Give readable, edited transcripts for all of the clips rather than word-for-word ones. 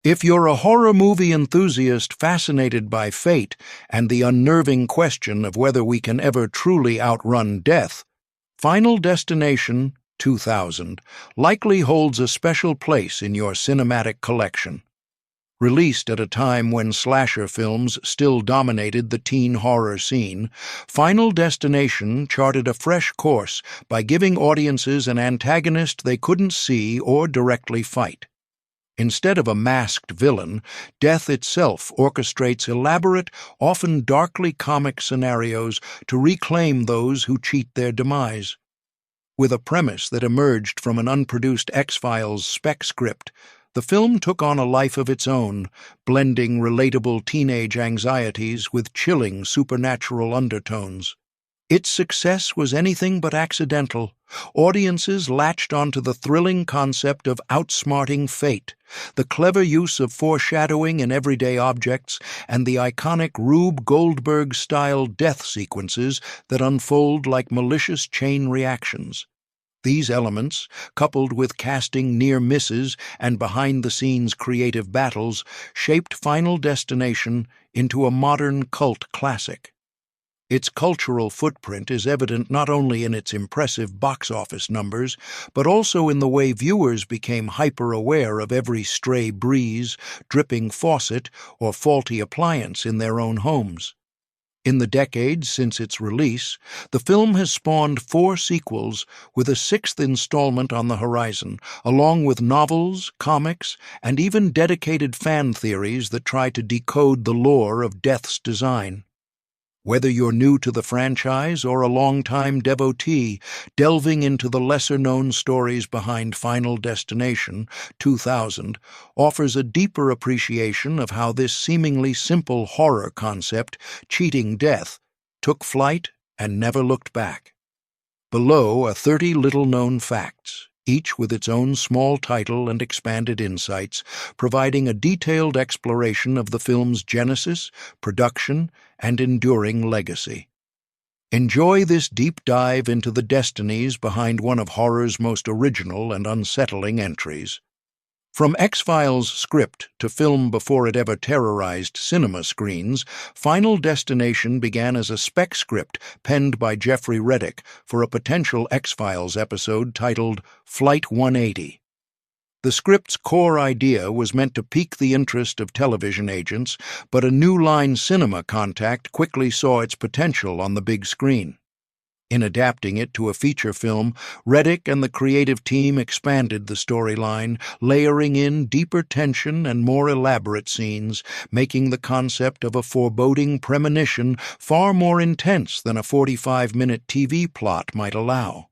If you're a horror movie enthusiast fascinated by fate and the unnerving question of whether we can ever truly outrun death, Final Destination 2000 likely holds a special place in your cinematic collection. Released at a time when slasher films still dominated the teen horror scene, Final Destination charted a fresh course by giving audiences an antagonist they couldn't see or directly fight. Instead of a masked villain, death itself orchestrates elaborate, often darkly comic scenarios to reclaim those who cheat their demise. With a premise that emerged from an unproduced X-Files spec script, the film took on a life of its own, blending relatable teenage anxieties with chilling supernatural undertones. Its success was anything but accidental. Audiences latched onto the thrilling concept of outsmarting fate, the clever use of foreshadowing in everyday objects, and the iconic Rube Goldberg-style death sequences that unfold like malicious chain reactions. These elements, coupled with casting near misses and behind-the-scenes creative battles, shaped Final Destination into a modern cult classic. Its cultural footprint is evident not only in its impressive box office numbers, but also in the way viewers became hyper-aware of every stray breeze, dripping faucet, or faulty appliance in their own homes. In the decades since its release, the film has spawned 4 sequels, with a 6th installment on the horizon, along with novels, comics, and even dedicated fan theories that try to decode the lore of Death's design. Whether you're new to the franchise or a longtime devotee, delving into the lesser-known stories behind Final Destination 2000 offers a deeper appreciation of how this seemingly simple horror concept, cheating death, took flight and never looked back. Below are 30 little-known facts, each with its own small title and expanded insights, providing a detailed exploration of the film's genesis, production, and enduring legacy. Enjoy this deep dive into the destinies behind one of horror's most original and unsettling entries. From X-Files script to film before it ever terrorized cinema screens, Final Destination began as a spec script penned by Jeffrey Reddick for a potential X-Files episode titled Flight 180. The script's core idea was meant to pique the interest of television agents, but a New Line Cinema contact quickly saw its potential on the big screen. In adapting it to a feature film, Reddick and the creative team expanded the storyline, layering in deeper tension and more elaborate scenes, making the concept of a foreboding premonition far more intense than a 45-minute TV plot might allow.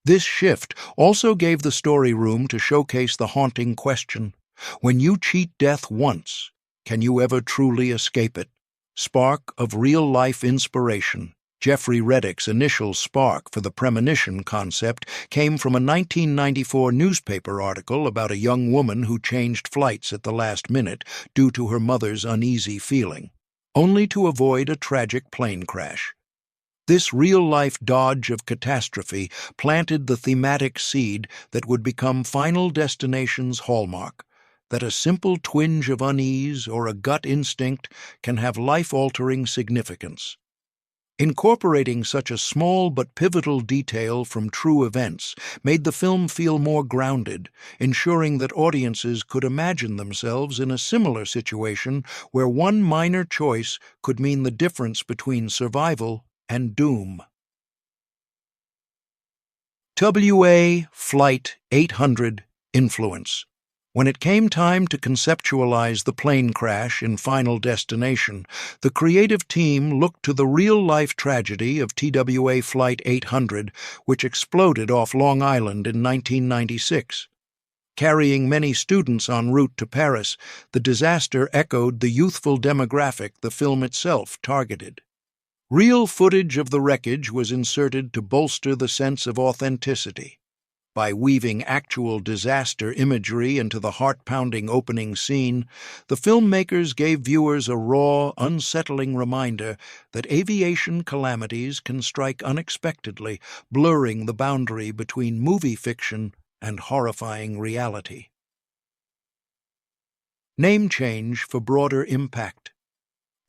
This shift also gave the story room to showcase the haunting question: when you cheat death once, can you ever truly escape it? Spark of real-life inspiration. Jeffrey Reddick's initial spark for the premonition concept came from a 1994 newspaper article about a young woman who changed flights at the last minute due to her mother's uneasy feeling, only to avoid a tragic plane crash. This real-life dodge of catastrophe planted the thematic seed that would become Final Destination's hallmark, that a simple twinge of unease or a gut instinct can have life-altering significance. Incorporating such a small but pivotal detail from true events made the film feel more grounded, ensuring that audiences could imagine themselves in a similar situation where one minor choice could mean the difference between survival and doom. TWA Flight 800 Influence. When it came time to conceptualize the plane crash in Final Destination, the creative team looked to the real-life tragedy of TWA Flight 800, which exploded off Long Island in 1996. Carrying many students en route to Paris, the disaster echoed the youthful demographic the film itself targeted. Real footage of the wreckage was inserted to bolster the sense of authenticity. By weaving actual disaster imagery into the heart-pounding opening scene, the filmmakers gave viewers a raw, unsettling reminder that aviation calamities can strike unexpectedly, blurring the boundary between movie fiction and horrifying reality. Name change for broader impact.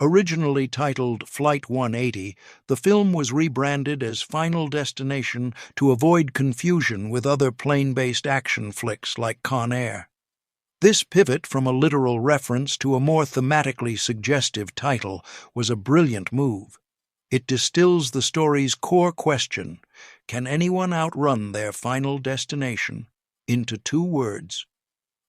Originally titled Flight 180, the film was rebranded as Final Destination to avoid confusion with other plane-based action flicks like Con Air. This pivot from a literal reference to a more thematically suggestive title was a brilliant move. It distills the story's core question, can anyone outrun their final destination, into 2 words.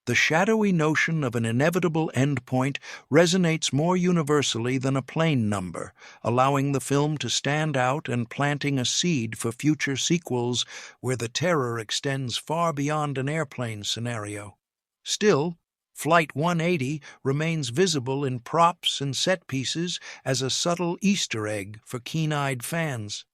The shadowy notion of an inevitable endpoint resonates more universally than a plane number, allowing the film to stand out and planting a seed for future sequels where the terror extends far beyond an airplane scenario. Still, Flight 180 remains visible in props and set pieces as a subtle Easter egg for keen-eyed fans.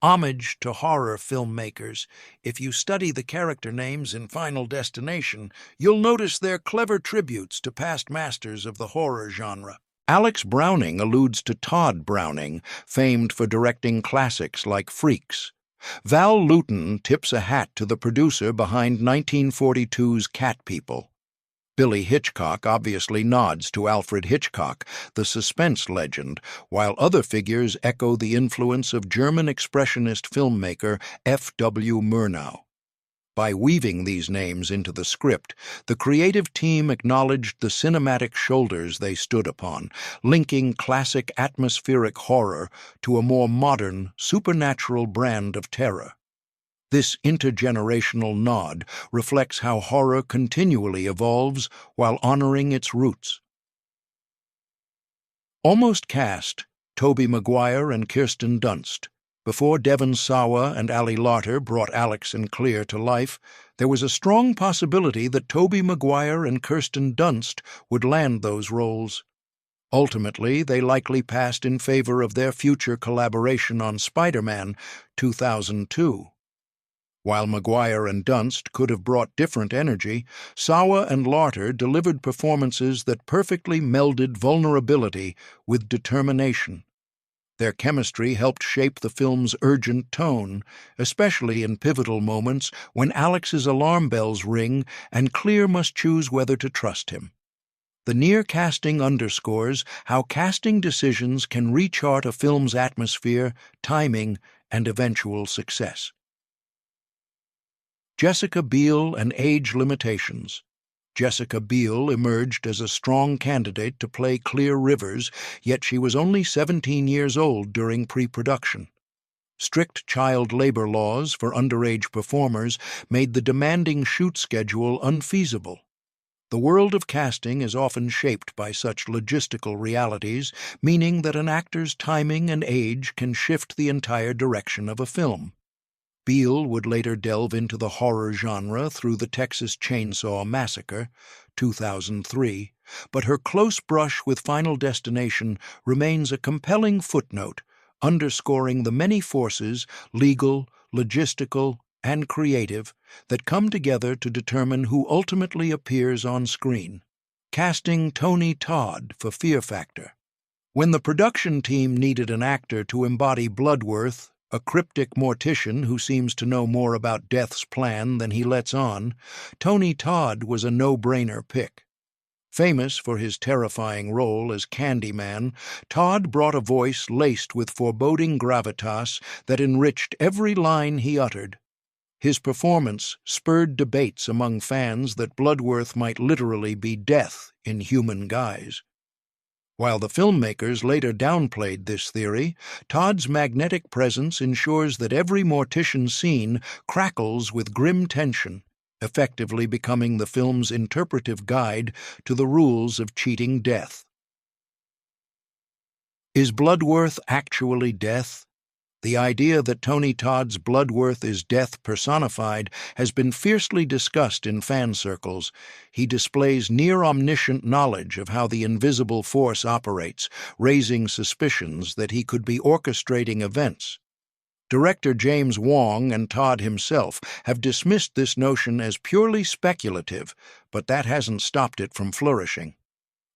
Homage to horror filmmakers. If you study the character names in Final Destination, you'll notice they're clever tributes to past masters of the horror genre. Alex Browning alludes to Todd Browning, famed for directing classics like Freaks. Val Lewton tips a hat to the producer behind 1942's Cat People. Billy Hitchcock obviously nods to Alfred Hitchcock, the suspense legend, while other figures echo the influence of German expressionist filmmaker F.W. Murnau. By weaving these names into the script, the creative team acknowledged the cinematic shoulders they stood upon, linking classic atmospheric horror to a more modern, supernatural brand of terror. This intergenerational nod reflects how horror continually evolves while honoring its roots. Almost cast, Tobey Maguire and Kirsten Dunst. Before Devon Sawa and Ali Larter brought Alex and Clear to life, there was a strong possibility that Tobey Maguire and Kirsten Dunst would land those roles. Ultimately, they likely passed in favor of their future collaboration on Spider-Man 2002. While Maguire and Dunst could have brought different energy, Sawa and Larter delivered performances that perfectly melded vulnerability with determination. Their chemistry helped shape the film's urgent tone, especially in pivotal moments when Alex's alarm bells ring and Clear must choose whether to trust him. The near casting underscores how casting decisions can rechart a film's atmosphere, timing, and eventual success. Jessica Biel and age limitations. Jessica Biel emerged as a strong candidate to play Clear Rivers, yet she was only 17 years old during pre-production. Strict child labor laws for underage performers made the demanding shoot schedule unfeasible. The world of casting is often shaped by such logistical realities, meaning that an actor's timing and age can shift the entire direction of a film. Biel would later delve into the horror genre through the Texas Chainsaw Massacre, 2003, but her close brush with Final Destination remains a compelling footnote, underscoring the many forces, legal, logistical, and creative, that come together to determine who ultimately appears on screen. Casting Tony Todd for Fear Factor. When the production team needed an actor to embody Bloodworth, a cryptic mortician who seems to know more about Death's plan than he lets on, Tony Todd was a no-brainer pick. Famous for his terrifying role as Candyman, Todd brought a voice laced with foreboding gravitas that enriched every line he uttered. His performance spurred debates among fans that Bloodworth might literally be death in human guise. While the filmmakers later downplayed this theory, Todd's magnetic presence ensures that every mortician scene crackles with grim tension, effectively becoming the film's interpretive guide to the rules of cheating death. Is Bloodworth actually death? The idea that Tony Todd's Bloodworth is death personified has been fiercely discussed in fan circles. He displays near-omniscient knowledge of how the invisible force operates, raising suspicions that he could be orchestrating events. Director James Wong and Todd himself have dismissed this notion as purely speculative, but that hasn't stopped it from flourishing.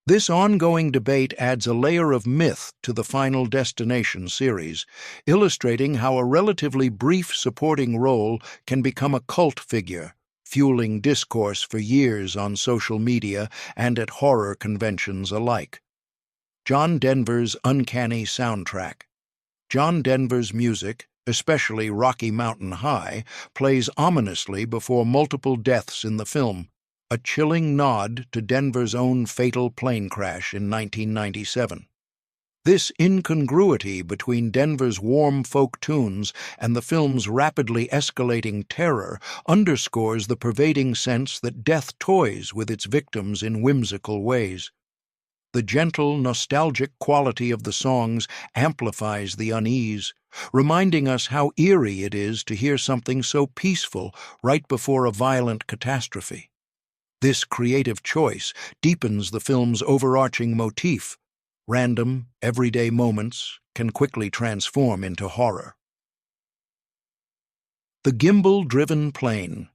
This ongoing debate adds a layer of myth to the Final Destination series, illustrating how a relatively brief supporting role can become a cult figure, fueling discourse for years on social media and at horror conventions alike. John Denver's uncanny soundtrack. John Denver's music, especially Rocky Mountain High, plays ominously before multiple deaths in the film, a chilling nod to Denver's own fatal plane crash in 1997. This incongruity between Denver's warm folk tunes and the film's rapidly escalating terror underscores the pervading sense that death toys with its victims in whimsical ways. The gentle, nostalgic quality of the songs amplifies the unease, reminding us how eerie it is to hear something so peaceful right before a violent catastrophe. This creative choice deepens the film's overarching motif. Random, everyday moments can quickly transform into horror. The Gimbal-Driven Plane.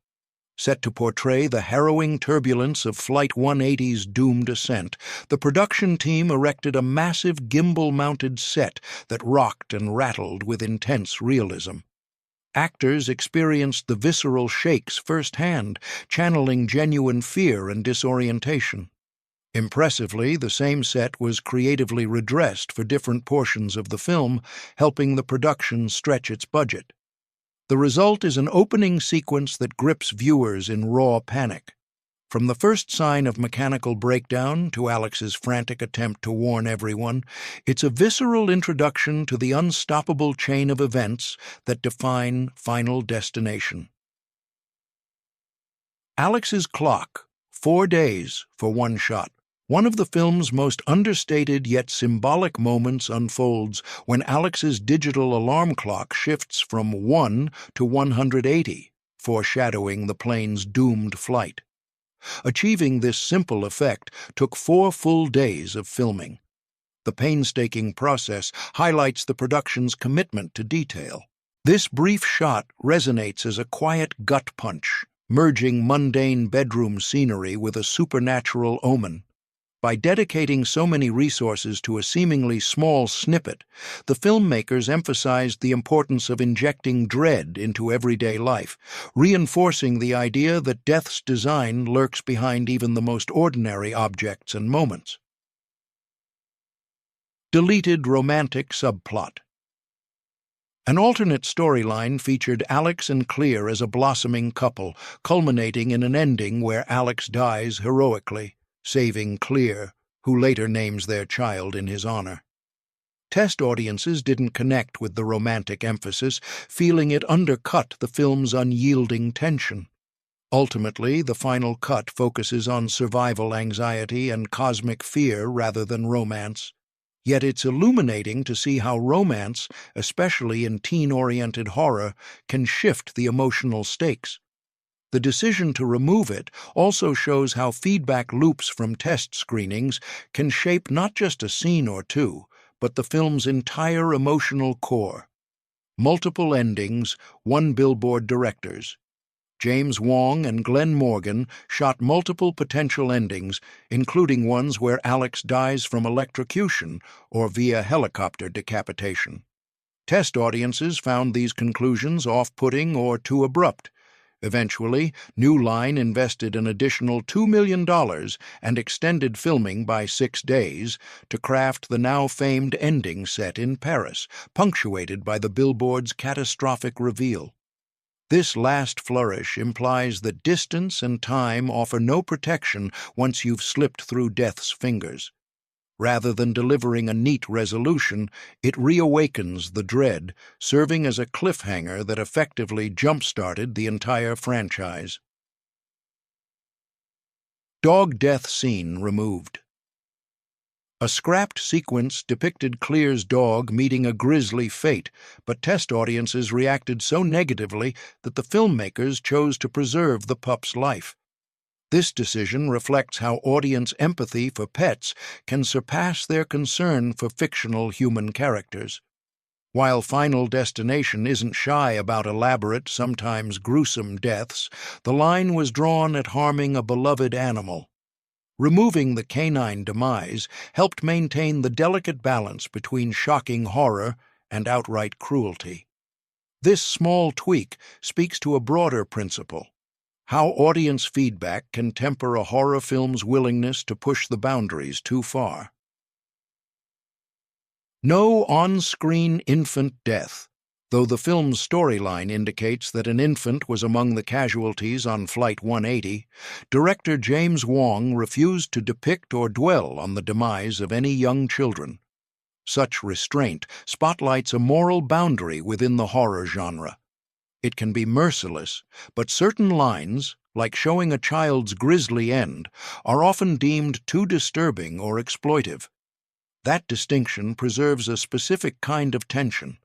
Set to portray the harrowing turbulence of Flight 180's doomed ascent, the production team erected a massive gimbal-mounted set that rocked and rattled with intense realism. Actors experienced the visceral shakes firsthand, channeling genuine fear and disorientation. Impressively, the same set was creatively redressed for different portions of the film, helping the production stretch its budget. The result is an opening sequence that grips viewers in raw panic. From the first sign of mechanical breakdown to Alex's frantic attempt to warn everyone, it's a visceral introduction to the unstoppable chain of events that define Final Destination. Alex's clock, 4 days for one shot. One of the film's most understated yet symbolic moments unfolds when Alex's digital alarm clock shifts from 1 to 180, foreshadowing the plane's doomed flight. Achieving this simple effect took 4 full days of filming. The painstaking process highlights the production's commitment to detail. This brief shot resonates as a quiet gut punch, merging mundane bedroom scenery with a supernatural omen. By dedicating so many resources to a seemingly small snippet, the filmmakers emphasized the importance of injecting dread into everyday life, reinforcing the idea that death's design lurks behind even the most ordinary objects and moments. Deleted romantic subplot. An alternate storyline featured Alex and Clear as a blossoming couple, culminating in an ending where Alex dies heroically, saving Clear, who later names their child in his honor. Test audiences didn't connect with the romantic emphasis, feeling it undercut the film's unyielding tension. Ultimately, the final cut focuses on survival anxiety and cosmic fear rather than romance. Yet it's illuminating to see how romance, especially in teen-oriented horror, can shift the emotional stakes. The decision to remove it also shows how feedback loops from test screenings can shape not just a scene or two, but the film's entire emotional core. Multiple endings, one billboard directors. James Wong and Glenn Morgan shot multiple potential endings, including ones where Alex dies from electrocution or via helicopter decapitation. Test audiences found these conclusions off-putting or too abrupt. Eventually, New Line invested an additional $2 million and extended filming by 6 days to craft the now famed ending set in Paris, punctuated by the billboard's catastrophic reveal. This last flourish implies that distance and time offer no protection once you've slipped through death's fingers. Rather than delivering a neat resolution, it reawakens the dread, serving as a cliffhanger that effectively jump-started the entire franchise. Dog death scene removed. A scrapped sequence depicted Clear's dog meeting a grisly fate, but test audiences reacted so negatively that the filmmakers chose to preserve the pup's life. This decision reflects how audience empathy for pets can surpass their concern for fictional human characters. While Final Destination isn't shy about elaborate, sometimes gruesome deaths, the line was drawn at harming a beloved animal. Removing the canine demise helped maintain the delicate balance between shocking horror and outright cruelty. This small tweak speaks to a broader principle. How audience feedback can temper a horror film's willingness to push the boundaries too far. No on-screen infant death. Though the film's storyline indicates that an infant was among the casualties on Flight 180, director James Wong refused to depict or dwell on the demise of any young children. Such restraint spotlights a moral boundary within the horror genre. It can be merciless, but certain lines, like showing a child's grisly end, are often deemed too disturbing or exploitive. That distinction preserves a specific kind of tension.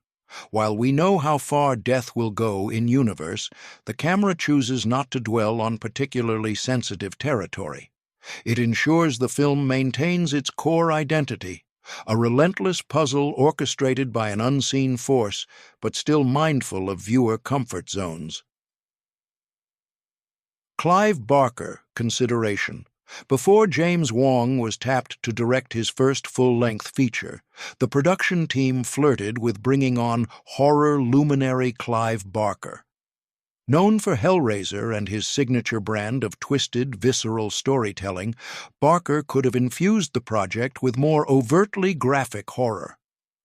While we know how far death will go in universe, the camera chooses not to dwell on particularly sensitive territory. It ensures the film maintains its core identity, a relentless puzzle orchestrated by an unseen force, but still mindful of viewer comfort zones. Clive Barker consideration. Before James Wong was tapped to direct his first full-length feature, the production team flirted with bringing on horror luminary Clive Barker. Known for Hellraiser and his signature brand of twisted, visceral storytelling, Barker could have infused the project with more overtly graphic horror.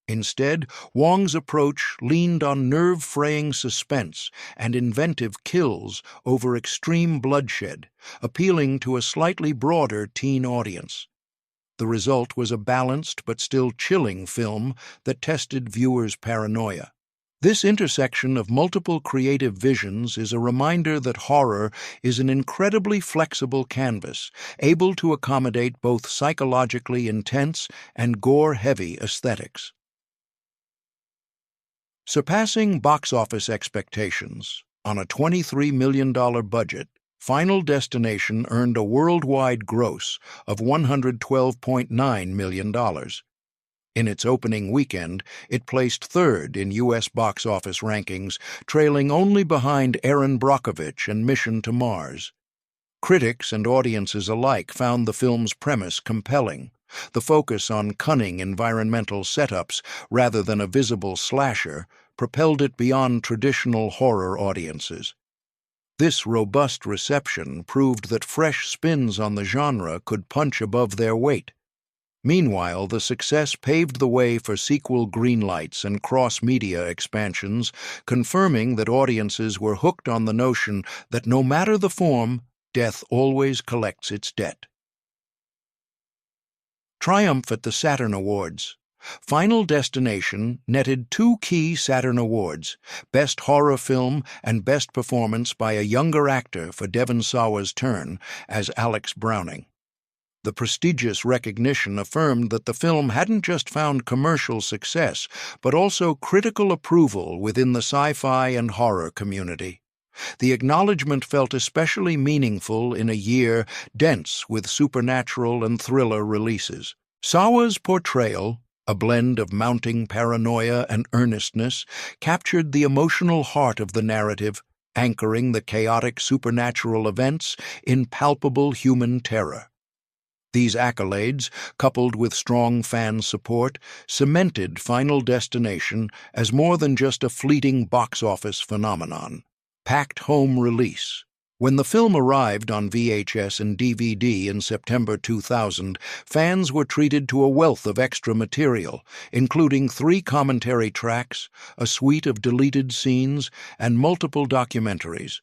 Instead, Wong's approach leaned on nerve-fraying suspense and inventive kills over extreme bloodshed, appealing to a slightly broader teen audience. The result was a balanced but still chilling film that tested viewers' paranoia. This intersection of multiple creative visions is a reminder that horror is an incredibly flexible canvas, able to accommodate both psychologically intense and gore-heavy aesthetics. Surpassing box office expectations, on a $23 million budget, Final Destination earned a worldwide gross of $112.9 million. In its opening weekend, it placed third in U.S. box office rankings, trailing only behind Erin Brockovich and Mission to Mars. Critics and audiences alike found the film's premise compelling. The focus on cunning environmental setups rather than a visible slasher propelled it beyond traditional horror audiences. This robust reception proved that fresh spins on the genre could punch above their weight. Meanwhile, the success paved the way for sequel greenlights and cross-media expansions, confirming that audiences were hooked on the notion that no matter the form, death always collects its debt. Triumph at the Saturn Awards. Final Destination netted 2 key Saturn Awards, Best Horror Film and Best Performance by a Younger Actor for Devon Sawa's turn as Alex Browning. The prestigious recognition affirmed that the film hadn't just found commercial success, but also critical approval within the sci-fi and horror community. The acknowledgement felt especially meaningful in a year dense with supernatural and thriller releases. Sawa's portrayal, a blend of mounting paranoia and earnestness, captured the emotional heart of the narrative, anchoring the chaotic supernatural events in palpable human terror. These accolades, coupled with strong fan support, cemented Final Destination as more than just a fleeting box office phenomenon. Packed home release. When the film arrived on VHS and DVD in September 2000, fans were treated to a wealth of extra material, including 3 commentary tracks, a suite of deleted scenes, and multiple documentaries.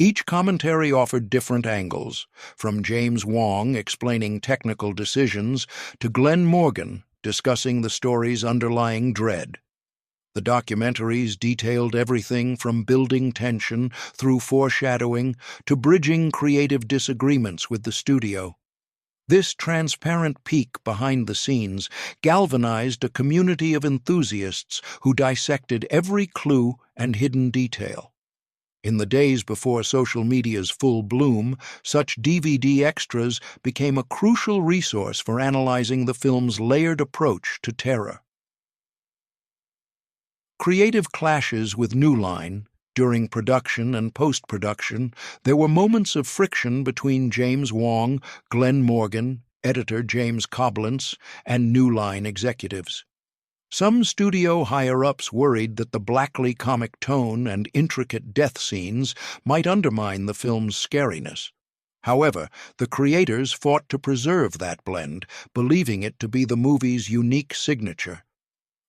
Each commentary offered different angles, from James Wong explaining technical decisions to Glenn Morgan discussing the story's underlying dread. The documentaries detailed everything from building tension through foreshadowing to bridging creative disagreements with the studio. This transparent peek behind the scenes galvanized a community of enthusiasts who dissected every clue and hidden detail. In the days before social media's full bloom, such DVD extras became a crucial resource for analyzing the film's layered approach to terror. Creative clashes with New Line. During production and post-production, there were moments of friction between James Wong, Glenn Morgan, editor James Coblentz, and New Line executives. Some studio higher-ups worried that the blackly comic tone and intricate death scenes might undermine the film's scariness. However, the creators fought to preserve that blend, believing it to be the movie's unique signature.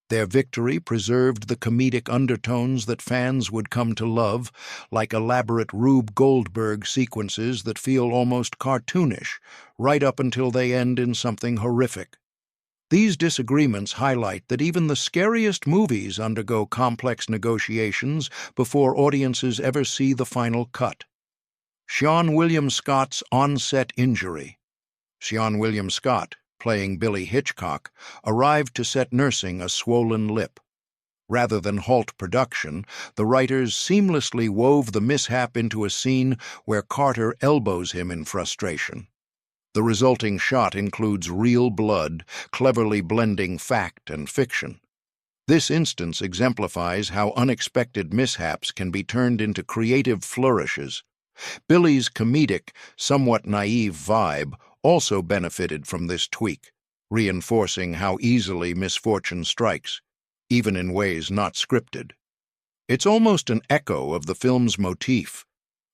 Their victory preserved the comedic undertones that fans would come to love, like elaborate Rube Goldberg sequences that feel almost cartoonish, right up until they end in something horrific. These disagreements highlight that even the scariest movies undergo complex negotiations before audiences ever see the final cut. Sean William Scott's on-set injury. Sean William Scott, playing Billy Hitchcock, arrived to set nursing a swollen lip. Rather than halt production, the writers seamlessly wove the mishap into a scene where Carter elbows him in frustration. The resulting shot includes real blood, cleverly blending fact and fiction. This instance exemplifies how unexpected mishaps can be turned into creative flourishes. Billy's comedic, somewhat naive vibe also benefited from this tweak, reinforcing how easily misfortune strikes, even in ways not scripted. It's almost an echo of the film's motif.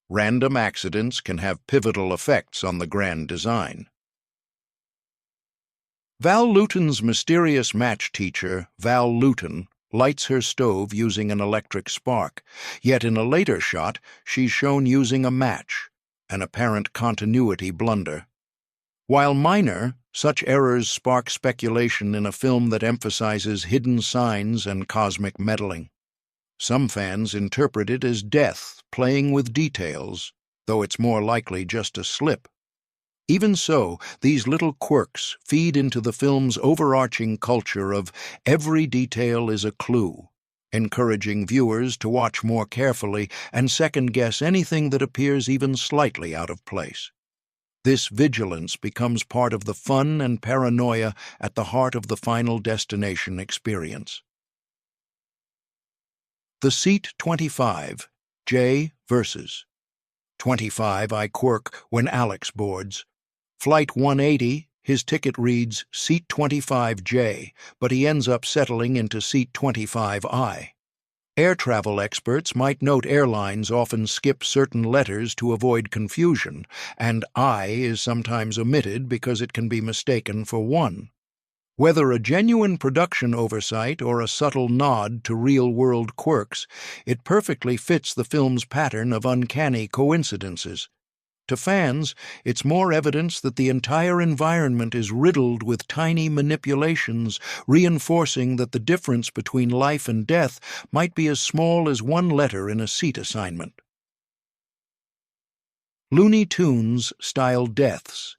Random accidents can have pivotal effects on the grand design. Val Lewton's mysterious match teacher, Val Lewton, lights her stove using an electric spark, yet in a later shot she's shown using a match, an apparent continuity blunder. While minor, such errors spark speculation in a film that emphasizes hidden signs and cosmic meddling. Some fans interpret it as death playing with details, though it's more likely just a slip. Even so, these little quirks feed into the film's overarching culture of every detail is a clue, encouraging viewers to watch more carefully and second-guess anything that appears even slightly out of place. This vigilance becomes part of the fun and paranoia at the heart of the Final Destination experience. The Seat 25, J versus. 25 I quirk when Alex boards. Flight 180, his ticket reads Seat 25J, but he ends up settling into Seat 25I. Air travel experts might note airlines often skip certain letters to avoid confusion, and I is sometimes omitted because it can be mistaken for 1. Whether a genuine production oversight or a subtle nod to real-world quirks, it perfectly fits the film's pattern of uncanny coincidences. To fans, it's more evidence that the entire environment is riddled with tiny manipulations, reinforcing that the difference between life and death might be as small as 1 letter in a seat assignment. Looney Tunes-style deaths.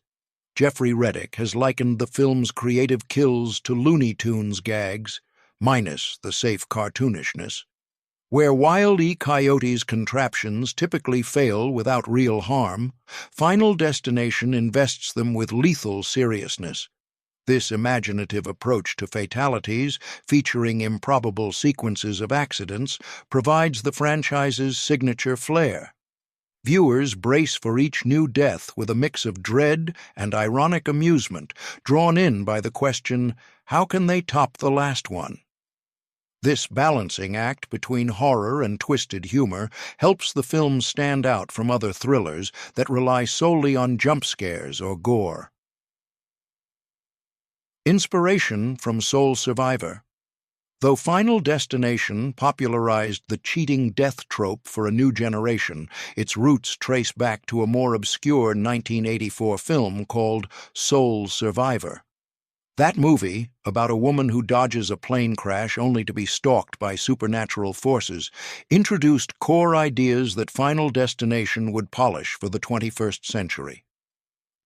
Jeffrey Reddick has likened the film's creative kills to Looney Tunes gags, minus the safe cartoonishness. Where Wile E. Coyote's contraptions typically fail without real harm, Final Destination invests them with lethal seriousness. This imaginative approach to fatalities, featuring improbable sequences of accidents, provides the franchise's signature flair. Viewers brace for each new death with a mix of dread and ironic amusement, drawn in by the question, how can they top the last one? This balancing act between horror and twisted humor helps the film stand out from other thrillers that rely solely on jump scares or gore. Inspiration from Soul Survivor. Though Final Destination popularized the cheating death trope for a new generation, its roots trace back to a more obscure 1984 film called Soul Survivor. That movie, about a woman who dodges a plane crash only to be stalked by supernatural forces, introduced core ideas that Final Destination would polish for the 21st century.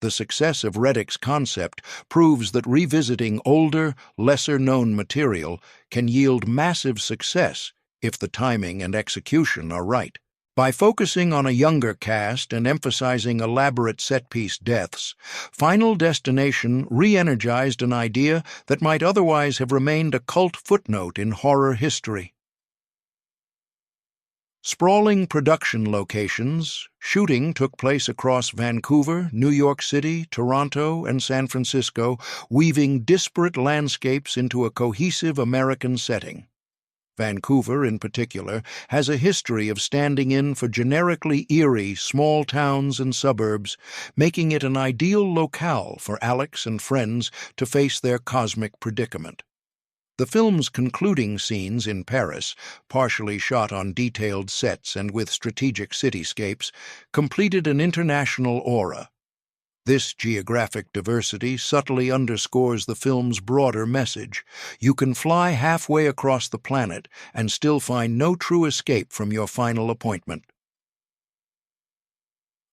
The success of Reddick's concept proves that revisiting older, lesser-known material can yield massive success if the timing and execution are right. By focusing on a younger cast and emphasizing elaborate set-piece deaths, Final Destination re-energized an idea that might otherwise have remained a cult footnote in horror history. Sprawling production locations, shooting took place across Vancouver, New York City, Toronto, and San Francisco, weaving disparate landscapes into a cohesive American setting. Vancouver, in particular, has a history of standing in for generically eerie small towns and suburbs, making it an ideal locale for Alex and friends to face their cosmic predicament. The film's concluding scenes in Paris, partially shot on detailed sets and with strategic cityscapes, completed an international aura. This geographic diversity subtly underscores the film's broader message. You can fly halfway across the planet and still find no true escape from your final appointment.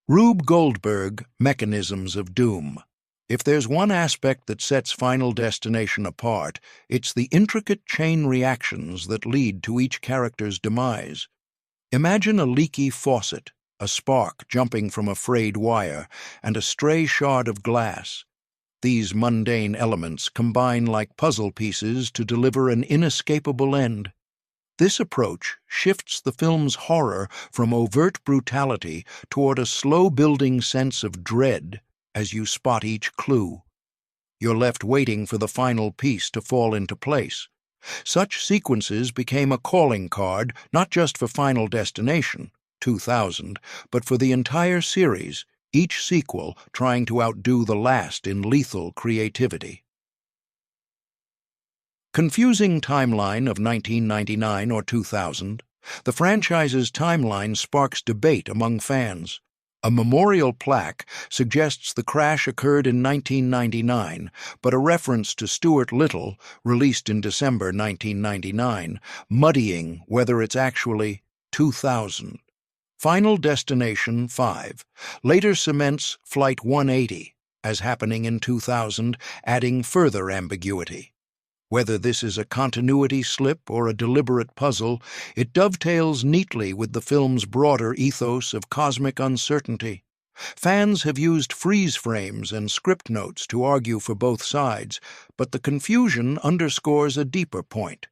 Rube Goldberg, Mechanisms of Doom. If there's one aspect that sets Final Destination apart, it's the intricate chain reactions that lead to each character's demise. Imagine a leaky faucet, a spark jumping from a frayed wire, and a stray shard of glass. These mundane elements combine like puzzle pieces to deliver an inescapable end. This approach shifts the film's horror from overt brutality toward a slow-building sense of dread as you spot each clue. You're left waiting for the final piece to fall into place. Such sequences became a calling card not just for Final Destination, 2000, but for the entire series, each sequel trying to outdo the last in lethal creativity. Confusing timeline of 1999 or 2000, the franchise's timeline sparks debate among fans. A memorial plaque suggests the crash occurred in 1999, but a reference to Stuart Little, released in December 1999, muddying whether it's actually 2000. Final Destination 5 later cements Flight 180 as happening in 2000, adding further ambiguity. Whether this is a continuity slip or a deliberate puzzle, it dovetails neatly with the film's broader ethos of cosmic uncertainty. Fans have used freeze frames and script notes to argue for both sides, but the confusion underscores a deeper point.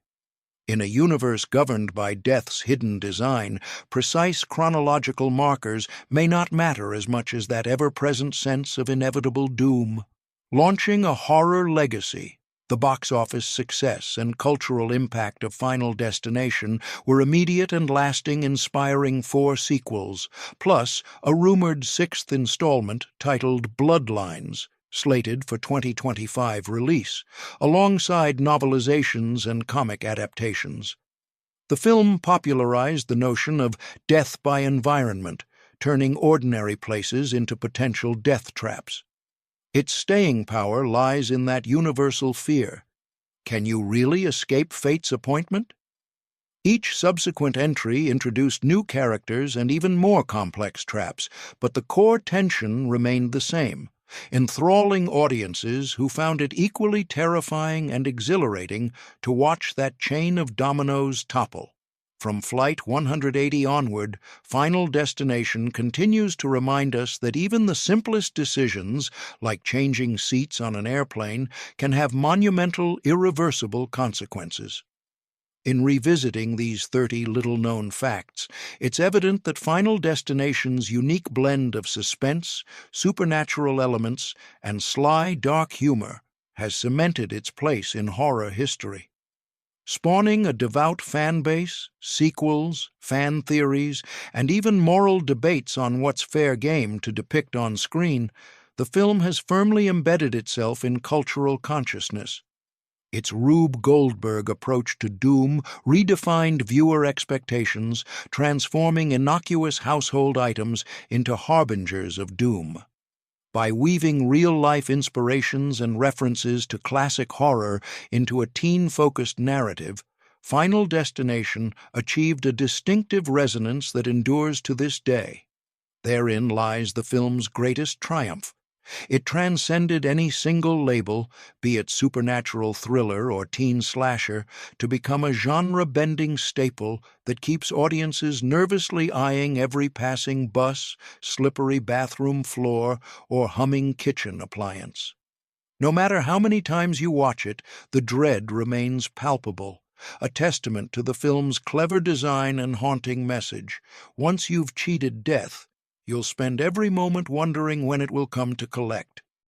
In a universe governed by death's hidden design, precise chronological markers may not matter as much as that ever-present sense of inevitable doom. Launching a horror legacy, the box office success and cultural impact of Final Destination were immediate and lasting, inspiring 4 sequels, plus a rumored 6th installment titled Bloodlines, slated for 2025 release, alongside novelizations and comic adaptations. The film popularized the notion of death by environment, turning ordinary places into potential death traps. Its staying power lies in that universal fear. Can you really escape fate's appointment? Each subsequent entry introduced new characters and even more complex traps, but the core tension remained the same, enthralling audiences who found it equally terrifying and exhilarating to watch that chain of dominoes topple. From Flight 180 onward, Final Destination continues to remind us that even the simplest decisions, like changing seats on an airplane, can have monumental, irreversible consequences. In revisiting these 30 little-known facts, it's evident that Final Destination's unique blend of suspense, supernatural elements, and sly, dark humor has cemented its place in horror history. Spawning a devout fan base, sequels, fan theories, and even moral debates on what's fair game to depict on screen, the film has firmly embedded itself in cultural consciousness. Its Rube Goldberg approach to doom redefined viewer expectations, transforming innocuous household items into harbingers of doom. By weaving real-life inspirations and references to classic horror into a teen-focused narrative, Final Destination achieved a distinctive resonance that endures to this day. Therein lies the film's greatest triumph. It transcended any single label, be it supernatural thriller or teen slasher, to become a genre-bending staple that keeps audiences nervously eyeing every passing bus, slippery bathroom floor, or humming kitchen appliance. No matter how many times you watch it, the dread remains palpable. a testament to the film's clever design and haunting message. Once you've cheated death, you'll spend every moment wondering when it will come to collect.